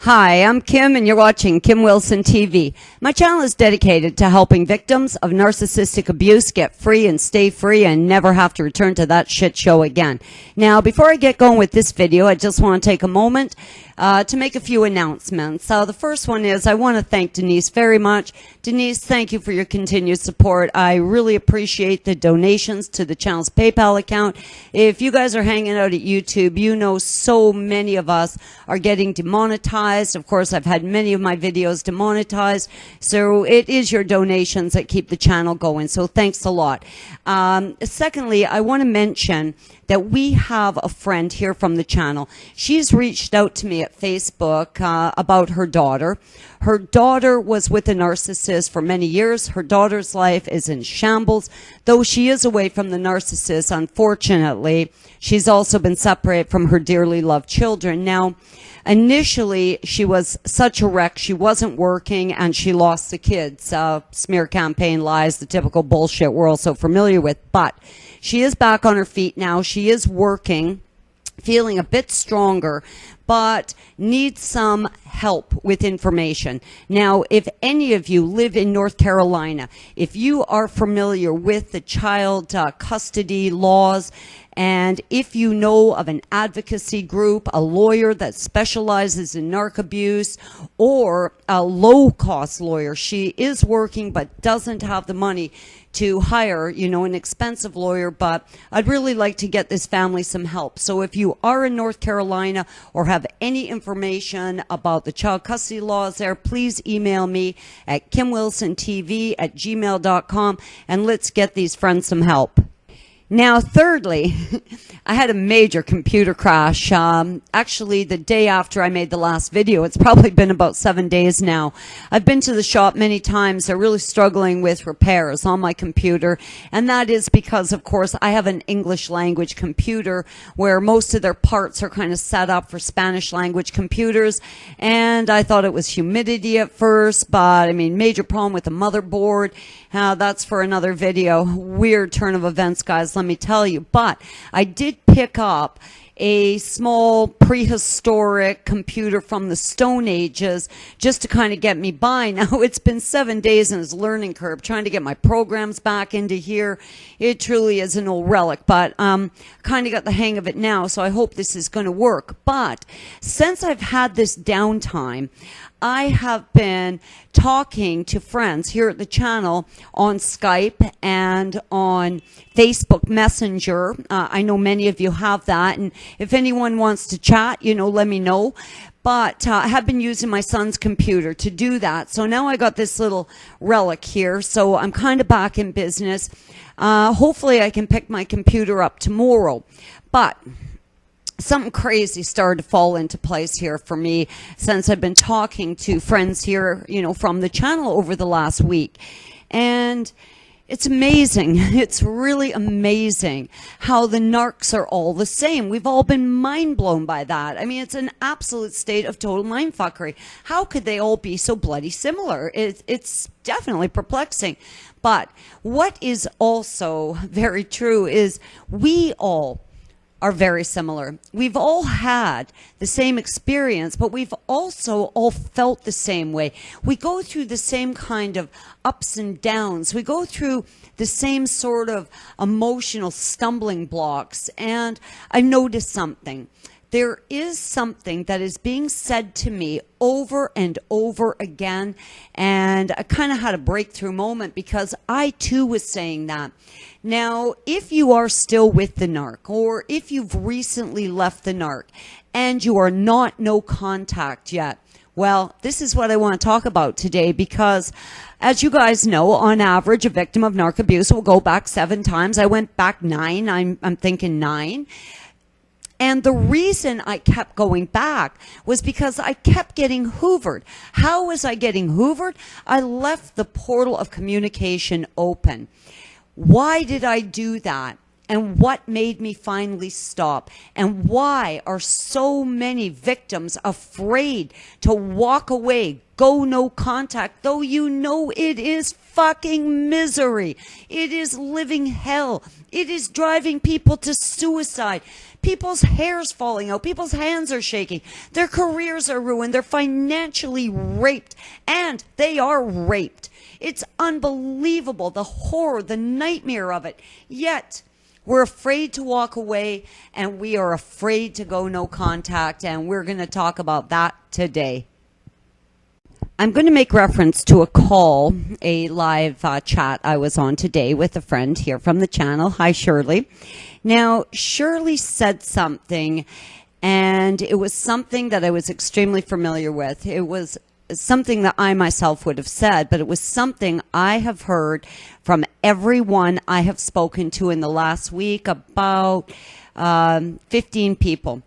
Hi, I'm Kim and you're watching Kim Wilson TV. My channel is dedicated to helping victims of narcissistic abuse get free and stay free and never have to return to that shit show again. Now, before I get going with this video, I just want to take a moment to make a few announcements. The first one is I want to thank Denise very much. Denise, thank you for your continued support. I really appreciate the donations to the channel's PayPal account. If you guys are hanging out at YouTube, you know so many of us are getting demonetized. Of course, I've had many of my videos demonetized. So it is your donations that keep the channel going. So thanks a lot. Secondly, I want to mention that we have a friend here from the channel. She's reached out to me at Facebook about her daughter. Her daughter was with a narcissist for many years. Her daughter's life is in shambles. Though she is away from the narcissist, unfortunately, she's also been separated from her dearly loved children. Now, initially, she was such a wreck. She wasn't working, and she lost the kids. Smear campaign, lies, the typical bullshit we're all so familiar with. But she is back on her feet now. She is working, feeling a bit stronger, but needs some help with information. Now, if any of you live in North Carolina, if you are familiar with the child custody laws, and if you know of an advocacy group, a lawyer that specializes in narc abuse, or a low-cost lawyer, she is working but doesn't have the money to hire, an expensive lawyer, but I'd really like to get this family some help. So if you are in North Carolina or have any information about the child custody laws there, please email me at kimwilsontv@gmail.com and let's get these friends some help. Now, thirdly, I had a major computer crash. Actually, the day after I made the last video, it's probably been about 7 days now. I've been to the shop many times. They're really struggling with repairs on my computer. And that is because, of course, I have an English language computer where most of their parts are kind of set up for Spanish language computers. And I thought it was humidity at first, but major problem with the motherboard. That's for another video. Weird turn of events, guys, let me tell you. But I did pick up a small prehistoric computer from the Stone Ages just to kind of get me by. Now, it's been 7 days and it's a learning curve trying to get my programs back into here. It truly is an old relic, but kind of got the hang of it now, so I hope this is going to work. But since I've had this downtime, I have been talking to friends here at the channel on Skype and on Facebook Messenger. I know many of you have that, and if anyone wants to chat, let me know. But I have been using my son's computer to do that. So now I got this little relic here, so I'm kind of back in business. Hopefully I can pick my computer up tomorrow. But something crazy started to fall into place here for me since I've been talking to friends here, from the channel over the last week. And it's amazing. It's really amazing how the narcs are all the same. We've all been mind blown by that. It's an absolute state of total mindfuckery. How could they all be so bloody similar? It's definitely perplexing. But what is also very true is we all are very similar. We've all had the same experience, but we've also all felt the same way. We go through the same kind of ups and downs. We go through the same sort of emotional stumbling blocks. And I noticed something. There is something that is being said to me over and over again, and I kind of had a breakthrough moment because I too was saying that. Now, if you are still with the narc, or if you've recently left the narc and you are not no contact yet, well, this is what I want to talk about today because, as you guys know, on average, a victim of narc abuse will go back 7 times. I went back 9. I'm thinking 9. And the reason I kept going back was because I kept getting hoovered. How was I getting hoovered? I left the portal of communication open. Why did I do that? And what made me finally stop? And why are so many victims afraid to walk away, go no contact, though you know it is fucking misery. It is living hell. It is driving people to suicide. People's hair's falling out. People's hands are shaking. Their careers are ruined. They're financially raped. And they are raped. It's unbelievable. The horror, the nightmare of it. Yet, we're afraid to walk away, and we are afraid to go no contact, and we're going to talk about that today. I'm going to make reference to a call, a live chat I was on today with a friend here from the channel. Hi, Shirley. Now, Shirley said something, and it was something that I was extremely familiar with. It was something that I myself would have said, but it was something I have heard from everyone I have spoken to in the last week, about 15 people.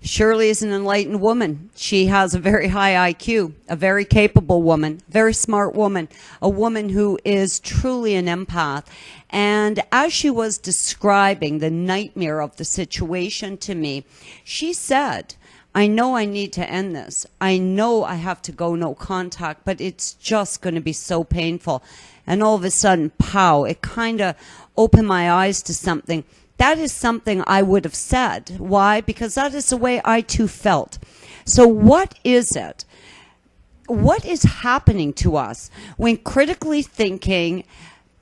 Shirley is an enlightened woman. She has a very high IQ, a very capable woman, very smart woman, a woman who is truly an empath. And as she was describing the nightmare of the situation to me, she said, I know I need to end this. I know I have to go no contact, but it's just going to be so painful. And all of a sudden, pow, it kind of opened my eyes to something. That is something I would have said. Why? Because that is the way I too felt. So what is it? What is happening to us when critically thinking,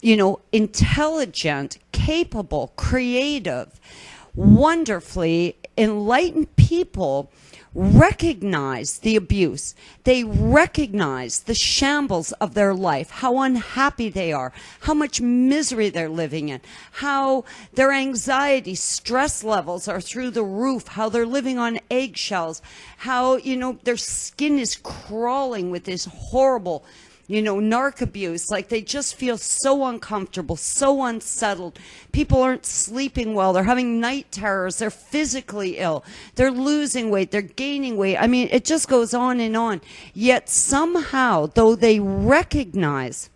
intelligent, capable, creative, wonderfully enlightened people recognize the abuse? They recognize the shambles of their life, how unhappy they are, how much misery they're living in, how their anxiety, stress levels are through the roof, how they're living on eggshells, how, their skin is crawling with this horrible narc abuse. Like, they just feel so uncomfortable, so unsettled. People aren't sleeping well. They're having night terrors. They're physically ill. They're losing weight. They're gaining weight. I mean, it just goes on and on. Yet somehow, though they recognize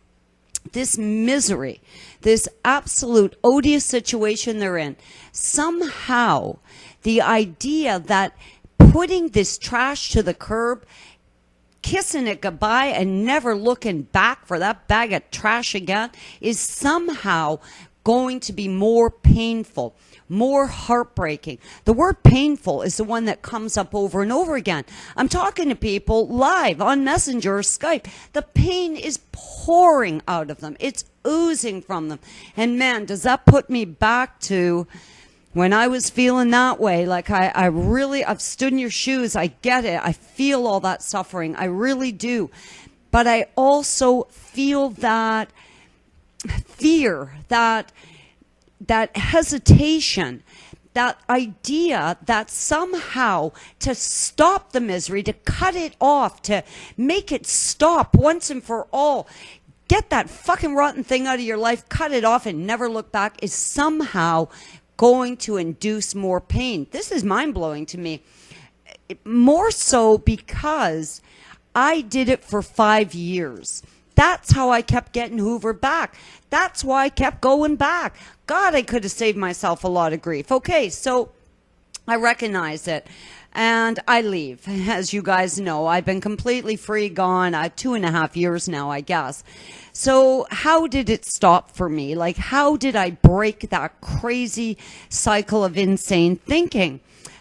this misery, this absolute odious situation they're in, somehow the idea that putting this trash to the curb, kissing it goodbye and never looking back for that bag of trash again, is somehow going to be more painful, more heartbreaking. The word painful is the one that comes up over and over again. I'm talking to people live on Messenger or Skype. The pain is pouring out of them. It's oozing from them. And man, does that put me back to when I was feeling that way. Like, I've stood in your shoes. I get it. I feel all that suffering. I really do. But I also feel that fear, that hesitation, that idea that somehow to stop the misery, to cut it off, to make it stop once and for all, get that fucking rotten thing out of your life, cut it off and never look back, is somehow going to induce more pain. This is mind-blowing to me. More so because I did it for 5 years. That's how I kept getting hoovered back. That's why I kept going back. God, I could have saved myself a lot of grief. Okay, so I recognize it. And I leave. As you guys know, I've been completely free, gone. 2.5 years now, I guess. So how did it stop for me? Like, how did I break that crazy cycle of insane thinking?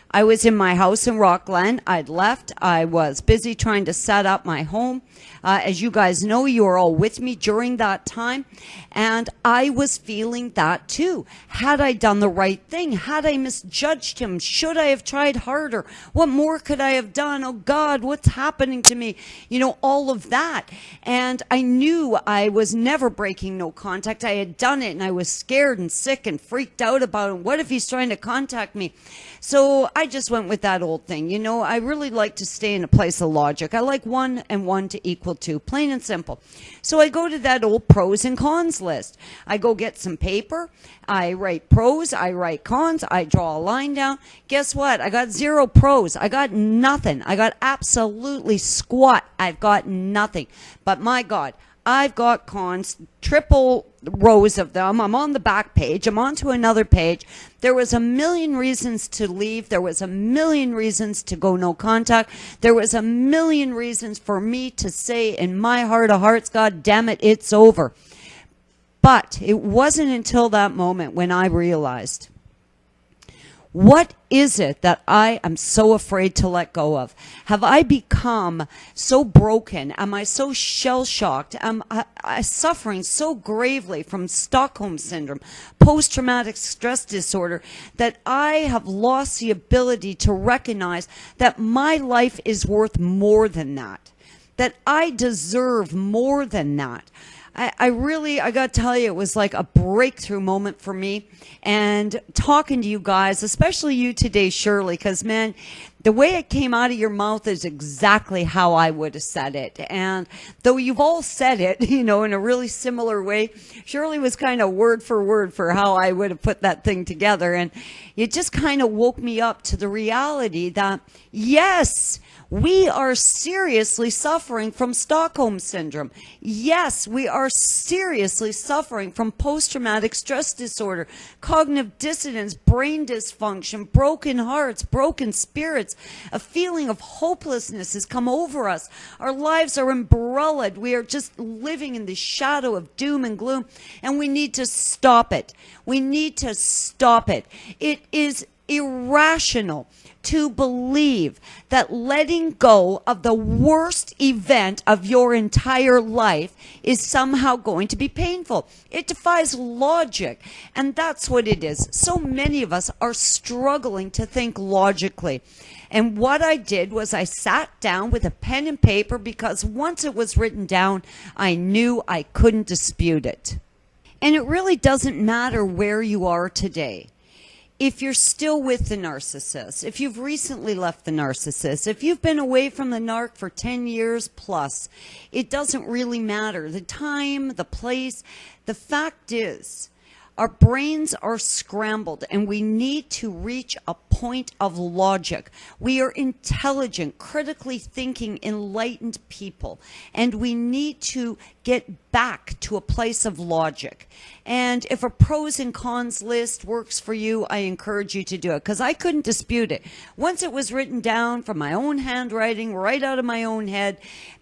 I was in my house in Rockland. I'd left. I was busy trying to set up my home. As you guys know, you were all with me during that time. And I was feeling that too. Had I done the right thing? Had I misjudged him? Should I have tried harder? What more could I have done? Oh God, what's happening to me? All of that. And I knew I was never breaking no contact. I had done it and I was scared and sick and freaked out about it. What if he's trying to contact me? So I just went with that old thing. I really like to stay in a place of logic. I like 1 and 1 to equal 2, plain and simple. So I go to that old pros and cons list. I go get some paper. I write pros. I write cons. I draw a line down. Guess what? I got 0 pros. I got nothing. I got absolutely squat. I've got nothing. But my God, I've got cons, triple rows of them. I'm on the back page. I'm on to another page. There was a million reasons to leave. There was a million reasons to go no contact. There was a million reasons for me to say in my heart of hearts, God damn it, it's over. But it wasn't until that moment when I realized, what is it that I am so afraid to let go of? Have I become so broken? Am I so shell-shocked? Am I suffering so gravely from Stockholm Syndrome, post-traumatic stress disorder, that I have lost the ability to recognize that my life is worth more than that, that I deserve more than that? I got to tell you, it was like a breakthrough moment for me. And talking to you guys, especially you today, Shirley, because, man, the way it came out of your mouth is exactly how I would have said it. And though you've all said it, you know, in a really similar way, Shirley was kind of word for how I would have put that thing together. And it just kind of woke me up to the reality that, yes, we are seriously suffering from Stockholm Syndrome. Yes, we are seriously suffering from post-traumatic stress disorder, cognitive dissonance, brain dysfunction, broken hearts, broken spirits. A feeling of hopelessness has come over us. Our lives are embroiled. We are just living in the shadow of doom and gloom, and we need to stop it. We need to stop it. It is irrational to believe that letting go of the worst event of your entire life is somehow going to be painful. It defies logic, and that's what it is. So many of us are struggling to think logically. And what I did was I sat down with a pen and paper, because once it was written down, I knew I couldn't dispute it. And it really doesn't matter where you are today. If you're still with the narcissist, if you've recently left the narcissist, if you've been away from the narc for 10 years plus, it doesn't really matter. The time, the place, the fact is, our brains are scrambled, and we need to reach a point of logic. We are intelligent, critically thinking, enlightened people, and we need to get back to a place of logic. And if a pros and cons list works for you, I encourage you to do it, because I couldn't dispute it. Once it was written down from my own handwriting, right out of my own head,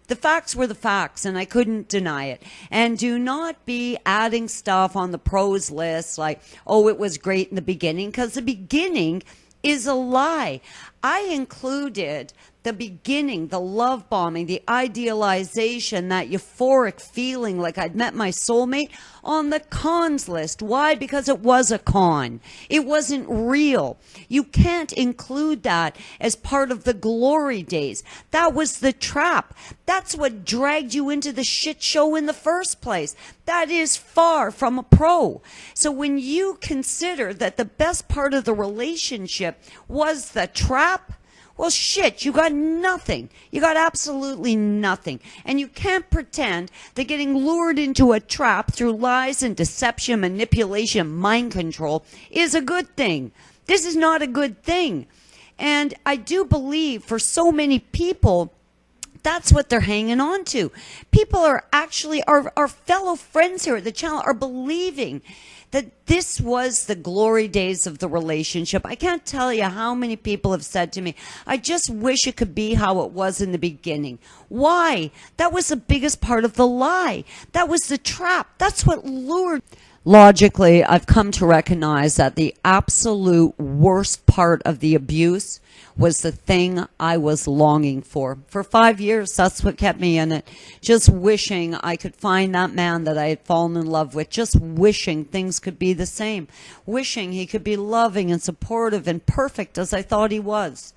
the facts were the facts, and I couldn't deny it. And do not be adding stuff on the pros list like, oh, it was great in the beginning, because the beginning is a lie. I included the beginning, the love bombing, the idealization, that euphoric feeling like I'd met my soulmate on the cons list. Why? Because it was a con. It wasn't real. You can't include that as part of the glory days. That was the trap. That's what dragged you into the shit show in the first place. That is far from a pro. So when you consider that the best part of the relationship was the trap, well, shit, you got nothing. You got absolutely nothing. And you can't pretend that getting lured into a trap through lies and deception, manipulation, mind control is a good thing. This is not a good thing. And I do believe for so many people, that's what they're hanging on to. People are actually, our fellow friends here at the channel are believing that this was the glory days of the relationship. I can't tell you how many people have said to me, I just wish it could be how it was in the beginning. Why? That was the biggest part of the lie. That was the trap. That's what lured. Logically, I've come to recognize that the absolute worst part of the abuse was the thing I was longing for. For 5 years, that's what kept me in it. Just wishing I could find that man that I had fallen in love with. Just wishing things could be the same. Wishing he could be loving and supportive and perfect as I thought he was.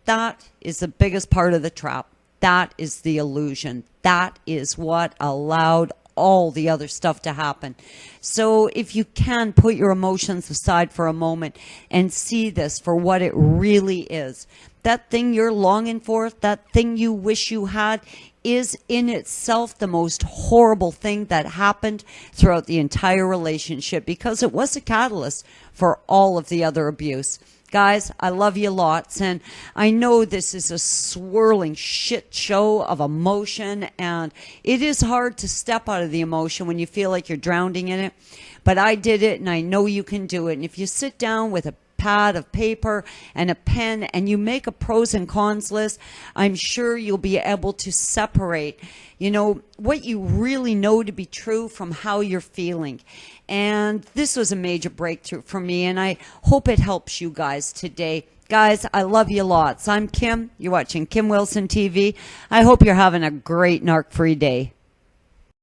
That is the biggest part of the trap. That is the illusion. That is what allowed all the other stuff to happen. So if you can put your emotions aside for a moment and see this for what it really is, that thing you're longing for, that thing you wish you had, is in itself the most horrible thing that happened throughout the entire relationship, because it was a catalyst for all of the other abuse. Guys, I love you lots, and I know this is a swirling shit show of emotion, and it is hard to step out of the emotion when you feel like you're drowning in it, but I did it, and I know you can do it. And if you sit down with a pad of paper and a pen and you make a pros and cons list, I'm sure you'll be able to separate, what you really know to be true from how you're feeling. And this was a major breakthrough for me, and I hope it helps you guys today. Guys, I love you lots. I'm Kim. You're watching Kim Wilson TV. I hope you're having a great narc-free day.